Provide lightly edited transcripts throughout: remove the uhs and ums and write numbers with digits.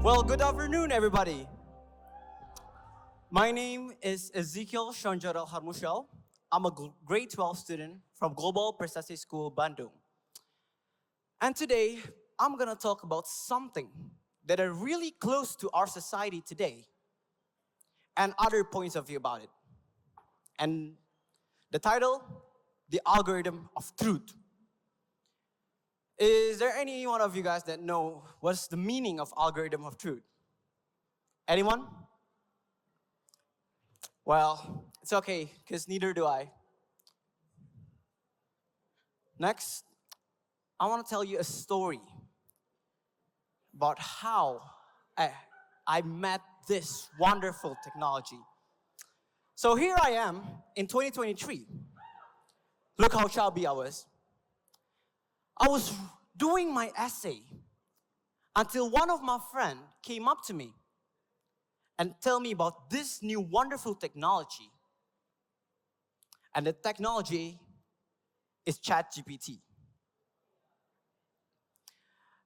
Well, good afternoon, everybody. My name is Ezekiel Harmusial. I'm a grade 12 student from Global Prestasi School, Bandung. And today, I'm gonna talk about something that are really close to our society today and other points of view about it. And the title, The Algorithm of Truth. Is there any one of you guys that know what's the meaning of algorithm of truth? Anyone? Well, it's okay, because neither do I. Next, I want to tell you a story about how I met this wonderful technology. So here I am in 2023. Look how chubby I was. I was doing my essay until one of my friends came up to me and tell me about this new wonderful technology. And the technology is ChatGPT.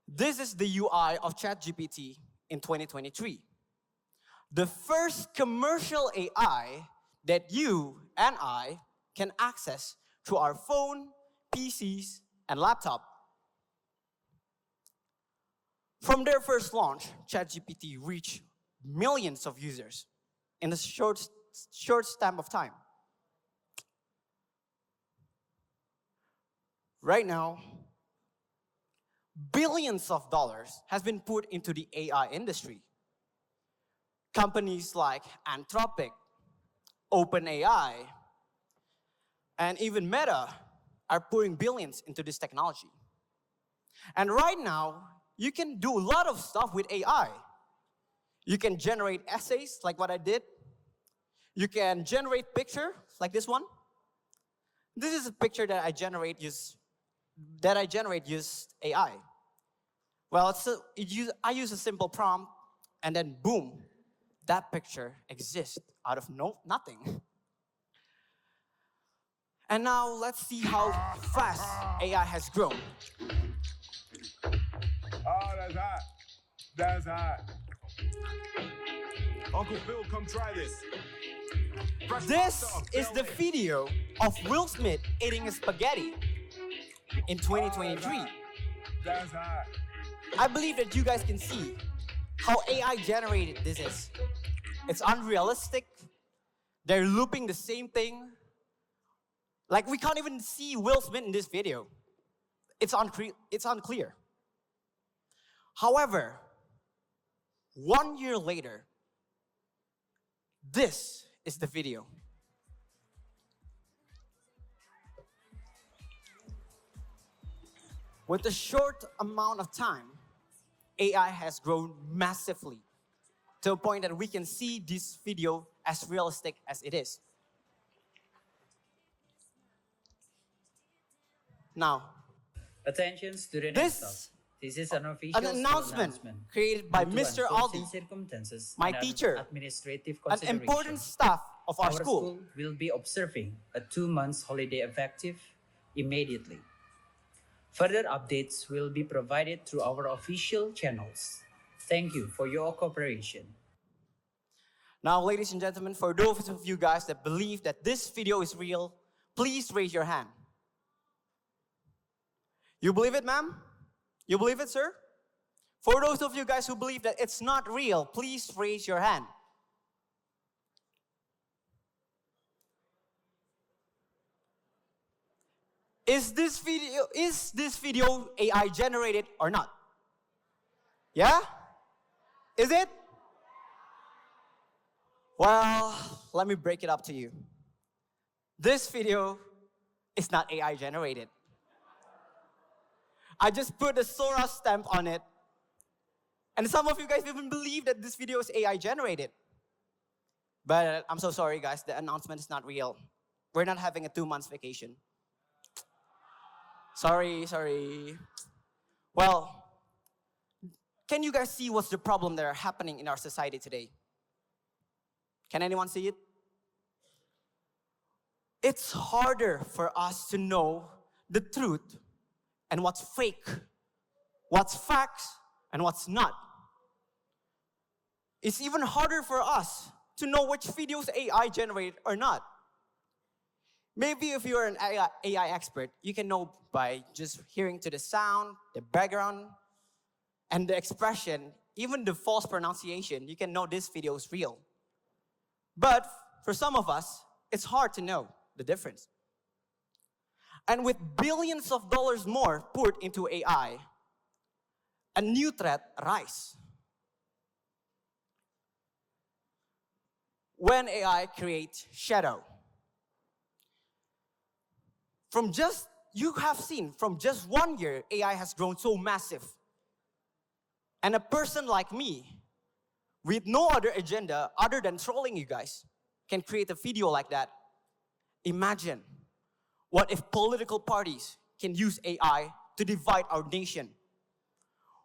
This is the UI of ChatGPT in 2023. The first commercial AI that you and I can access through our phone, PCs, and laptop. From their first launch, ChatGPT reached millions of users in a short span of time. Right now, billions of dollars has been put into the AI industry. Companies like Anthropic, OpenAI, and even Meta are putting billions into this technology. And right now, you can do a lot of stuff with AI. You can generate essays like what I did. You can generate picture like this one. This is a picture that I generate use AI. Well, I use a simple prompt, and then boom, that picture exists out of nothing. And now let's see how fast AI has grown. Oh, that's hot. That's hot. Uncle Phil, come try this. This is the video of Will Smith eating a spaghetti in 2023. That's hot. I believe that you guys can see how AI generated this is. It's unrealistic. They're looping the same thing. Like, we can't even see Will Smith in this video. It's unclear. However, 1 year later, this is the video. With a short amount of time, AI has grown massively to a point that we can see this video as realistic as it is. Now, attention student and staff. This is an official announcement created by Mr. Aldi, my teacher, administrative an important staff of our school. Will be observing a 2-month holiday effective immediately. Further updates will be provided through our official channels. Thank you for your cooperation. Now, ladies and gentlemen, for those of you guys that believe that this video is real, please raise your hand. You believe it, ma'am? You believe it, sir? For those of you guys who believe that it's not real, please raise your hand. Is this video AI generated or not? Yeah? Is it? Well, let me break it up to you. This video is not AI generated. I just put a Sora stamp on it. And some of you guys even believe that this video is AI generated. But I'm so sorry, guys. The announcement is not real. We're not having a 2-month vacation. Sorry. Well, can you guys see what's the problem that are happening in our society today? Can anyone see it? It's harder for us to know the truth and what's fake, what's facts, and what's not. It's even harder for us to know which videos AI generated or not. Maybe if you're an AI expert, you can know by just hearing to the sound, the background, and the expression, even the false pronunciation, you can know this video is real. But for some of us, it's hard to know the difference. And with billions of dollars more poured into AI, a new threat arises. When AI creates shadow. You have seen, from just 1 year, AI has grown so massive. And a person like me, with no other agenda other than trolling you guys, can create a video like that. Imagine, what if political parties can use AI to divide our nation?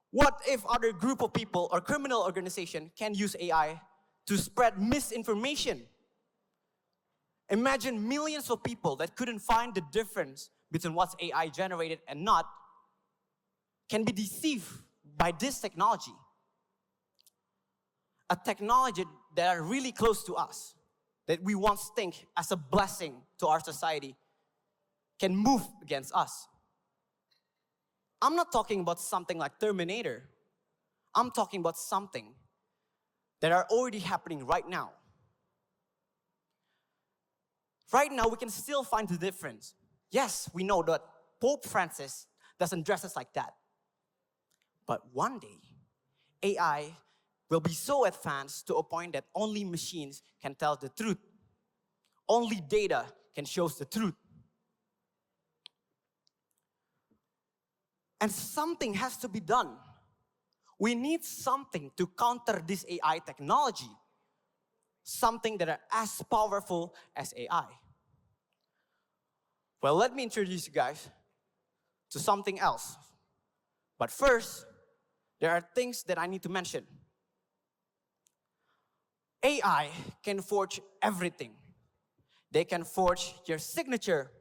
What if other group of people or criminal organization can use AI to spread misinformation? Imagine millions of people that couldn't find the difference between what's AI generated and not can be deceived by this technology. A technology that are really close to us, that we once think as a blessing to our society, can move against us. I'm not talking about something like Terminator. I'm talking about something that are already happening right now. Right now, we can still find the difference. Yes, we know that Pope Francis doesn't dress us like that. But one day, AI will be so advanced to a point that only machines can tell the truth. Only data can show the truth. And something has to be done. We need something to counter this AI technology. Something that are as powerful as AI. Well, let me introduce you guys to something else. But first, there are things that I need to mention. AI can forge everything. They can forge your signature.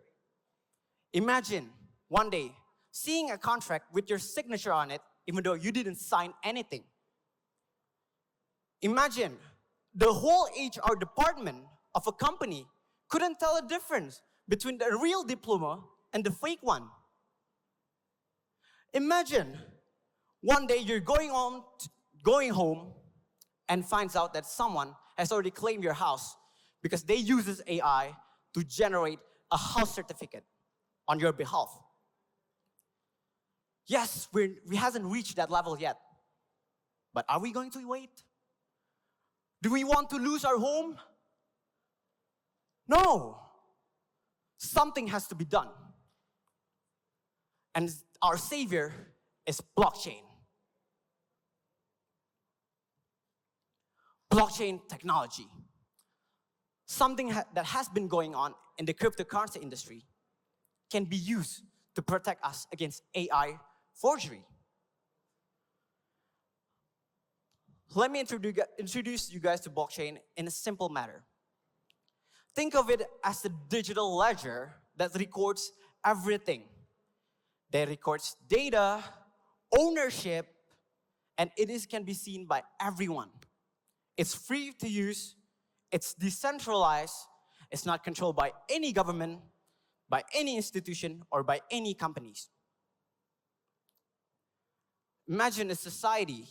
Imagine one day seeing a contract with your signature on it, even though you didn't sign anything. Imagine the whole HR department of a company couldn't tell the difference between the real diploma and the fake one. Imagine one day you're going home and finds out that someone has already claimed your house because they uses AI to generate a house certificate on your behalf. Yes, we hasn't reached that level yet. But are we going to wait? Do we want to lose our home? No. Something has to be done. And our savior is blockchain. Blockchain technology. Something that has been going on in the cryptocurrency industry can be used to protect us against AI forgery. Let me introduce you guys to blockchain in a simple manner. Think of it as a digital ledger that records everything. That records data, ownership, and can be seen by everyone. It's free to use, it's decentralized, it's not controlled by any government, by any institution, or by any companies. Imagine a society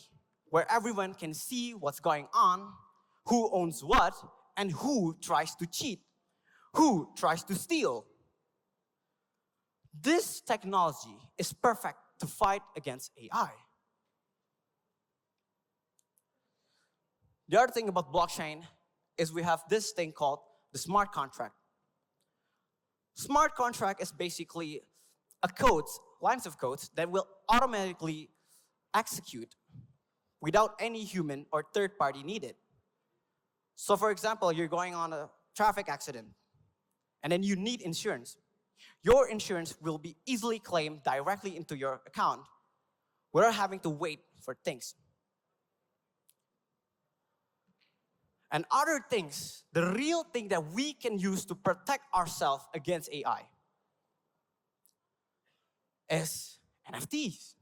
where everyone can see what's going on, who owns what, and who tries to cheat, who tries to steal. This technology is perfect to fight against AI. The other thing about blockchain is we have this thing called the smart contract. Smart contract is basically lines of codes that will automatically execute without any human or third party needed. So for example, you're going on a traffic accident and then you need insurance. Your insurance will be easily claimed directly into your account without having to wait for things. And other things, the real thing that we can use to protect ourselves against AI is NFTs.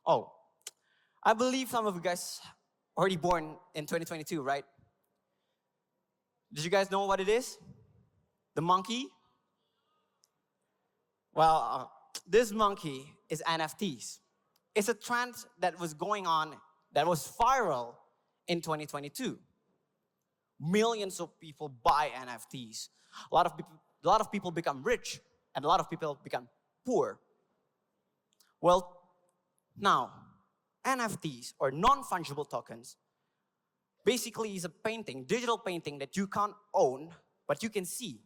Oh, I believe some of you guys already born in 2022, right? Did you guys know what it is? The monkey? Well, this monkey is NFTs. It's a trend that was going on, that was viral in 2022. Millions of people buy NFTs. A lot of people become rich, and a lot of people become poor. Well, now, NFTs, or non-fungible tokens, basically is a painting, digital painting that you can't own, but you can see.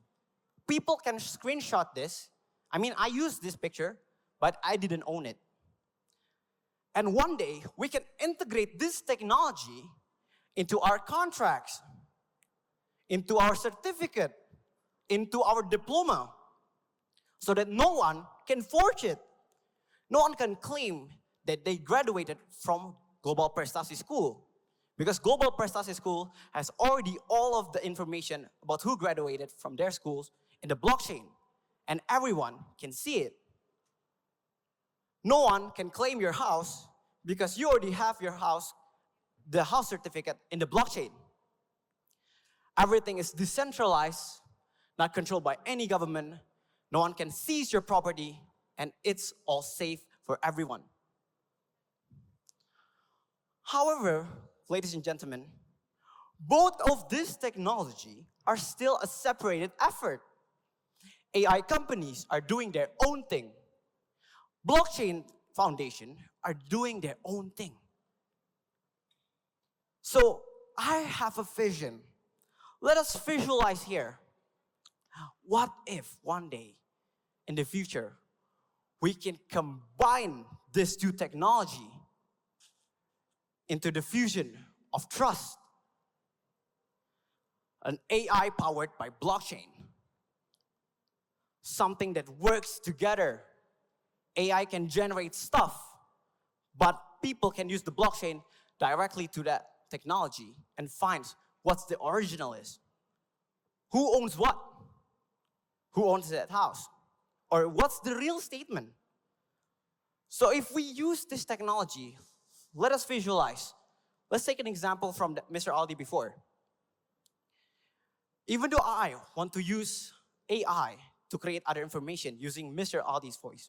People can screenshot this. I mean, I used this picture, but I didn't own it. And one day, we can integrate this technology into our contracts, into our certificate, into our diploma, so that no one can forge it. No one can claim that they graduated from Global Prestasi School, because Global Prestasi School has already all of the information about who graduated from their schools in the blockchain, and everyone can see it. No one can claim your house because you already have your house, the house certificate in the blockchain. Everything is decentralized, not controlled by any government. No one can seize your property, and it's all safe for everyone. However, ladies and gentlemen, both of this technology are still a separated effort. AI companies are doing their own thing. Blockchain foundation are doing their own thing. So I have a vision. Let us visualize here. What if one day in the future we can combine this two technology into the fusion of trust? An AI powered by blockchain. Something that works together. AI can generate stuff, but people can use the blockchain directly to that technology and find what the original is. Who owns what? Who owns that house? Or what's the real statement? So if we use this technology, let us visualize. Let's take an example from Mr. Aldi before. Even though I want to use AI to create other information using Mr. Aldi's voice,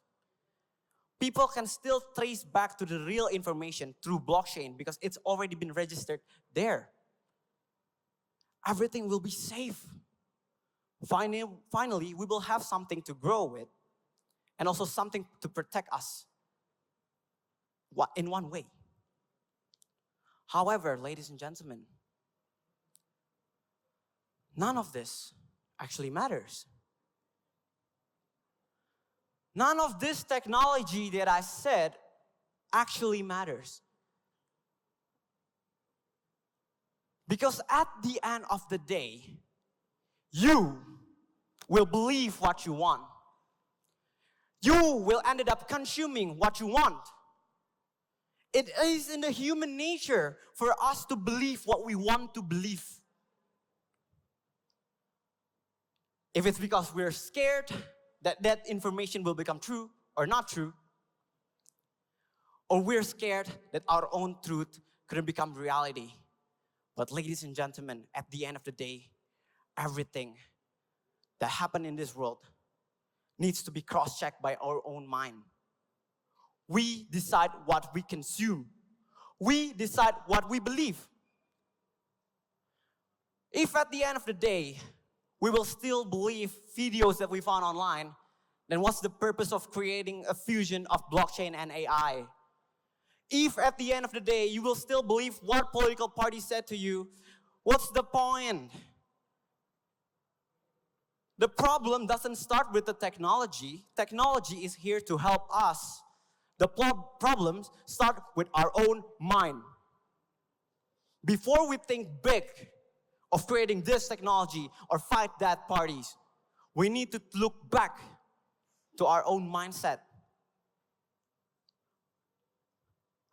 people can still trace back to the real information through blockchain because it's already been registered there. Everything will be safe. Finally, we will have something to grow with and also something to protect us in one way. However, ladies and gentlemen, none of this actually matters. None of this technology that I said actually matters. Because at the end of the day, you will believe what you want. You will end up consuming what you want. It is in the human nature for us to believe what we want to believe. If it's because we're scared that that information will become true or not true, or we're scared that our own truth couldn't become reality. But ladies and gentlemen, at the end of the day, everything that happened in this world needs to be cross-checked by our own mind. We decide what we consume. We decide what we believe. If at the end of the day, we will still believe videos that we found online, then what's the purpose of creating a fusion of blockchain and AI? If at the end of the day, you will still believe what political party said to you, what's the point? The problem doesn't start with the technology. Technology is here to help us. The problems start with our own mind. Before we think big of creating this technology or fight that parties, we need to look back to our own mindset.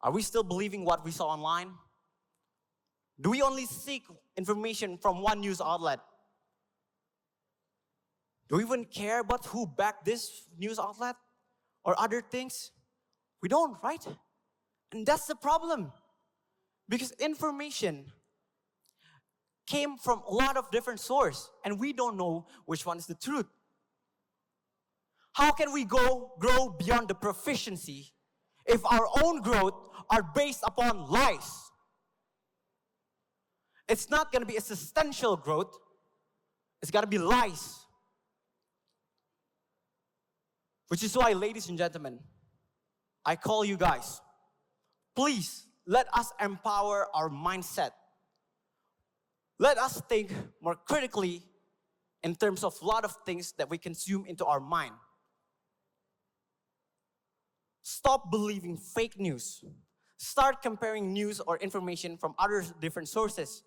Are we still believing what we saw online? Do we only seek information from one news outlet? Do we even care about who backed this news outlet or other things? We don't, right? And that's the problem. Because information came from a lot of different sources, and we don't know which one is the truth. How can we grow beyond the proficiency if our own growth are based upon lies? It's not going to be a substantial growth. It's got to be lies. Which is why, ladies and gentlemen, I call you guys, please let us empower our mindset. Let us think more critically in terms of a lot of things that we consume into our mind. Stop believing fake news. Start comparing news or information from other different sources.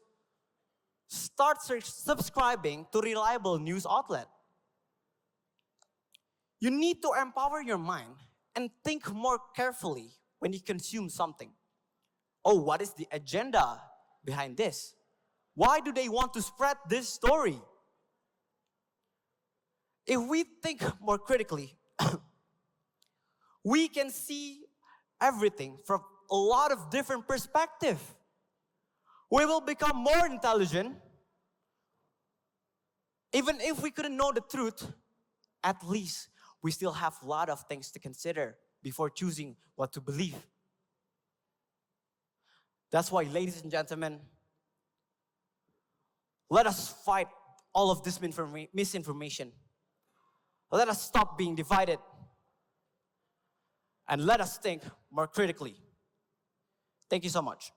Start subscribing to reliable news outlet. You need to empower your mind and think more carefully when you consume something. Oh, what is the agenda behind this? Why do they want to spread this story? If we think more critically, we can see everything from a lot of different perspectives. We will become more intelligent. Even if we couldn't know the truth, at least we still have a lot of things to consider before choosing what to believe. That's why, ladies and gentlemen, let us fight all of this misinformation. Let us stop being divided. And let us think more critically. Thank you so much.